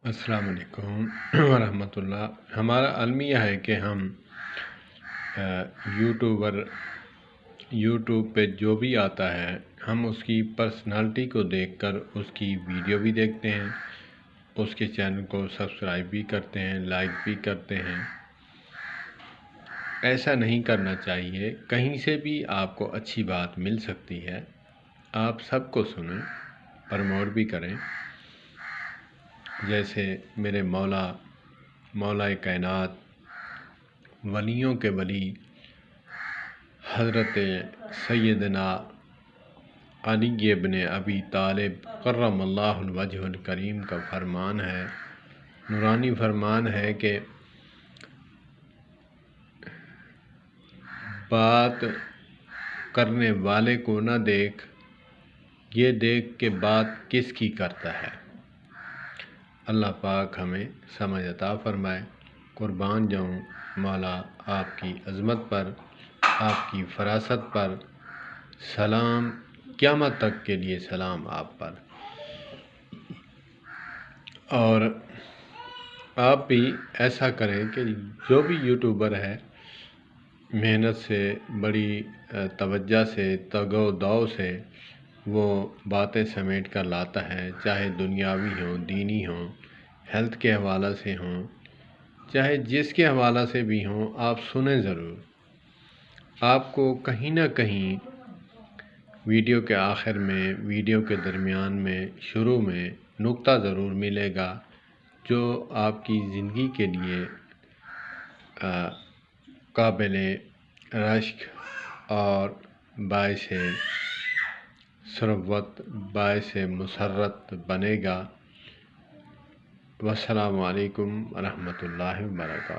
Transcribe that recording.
السلام علیکم ورحمۃ اللہ۔ ہمارا المیہ ہے کہ ہم یوٹیوب پہ جو بھی آتا ہے ہم اس کی پرسنالٹی کو دیکھ کر اس کی ویڈیو بھی دیکھتے ہیں، اس کے چینل کو سبسکرائب بھی کرتے ہیں، لائک بھی کرتے ہیں۔ ایسا نہیں کرنا چاہیے، کہیں سے بھی آپ کو اچھی بات مل سکتی ہے، آپ سب کو سنیں، پروموٹ بھی کریں۔ جیسے میرے مولا کائنات، ولیوں کے ولی حضرت سیدنا علی ابن ابی طالب کرم اللہ وجہ الکریم کا فرمان ہے، نورانی فرمان ہے کہ بات کرنے والے کو نہ دیکھ، یہ دیکھ کہ بات کس کی کرتا ہے۔ اللہ پاک ہمیں سمجھ عطا فرمائے۔ قربان جاؤں مولا آپ کی عظمت پر، آپ کی فراست پر، سلام قیامت تک کے لیے سلام آپ پر۔ اور آپ بھی ایسا کریں کہ جو بھی یوٹیوبر ہے محنت سے، بڑی توجہ سے، تگ و دو سے وہ باتیں سمیٹ کر لاتا ہے، چاہے دنیاوی ہوں، دینی ہوں، ہیلتھ کے حوالہ سے ہوں، چاہے جس کے حوالہ سے بھی ہوں، آپ سنیں ضرور۔ آپ کو کہیں نہ کہیں ویڈیو کے آخر میں، ویڈیو کے درمیان میں، شروع میں نکتہ ضرور ملے گا جو آپ کی زندگی کے لیے قابل رشک اور باعث ثروت، باعث مسرت بنے گا۔ والسلام علیکم ورحمۃ اللہ وبرکاتہ۔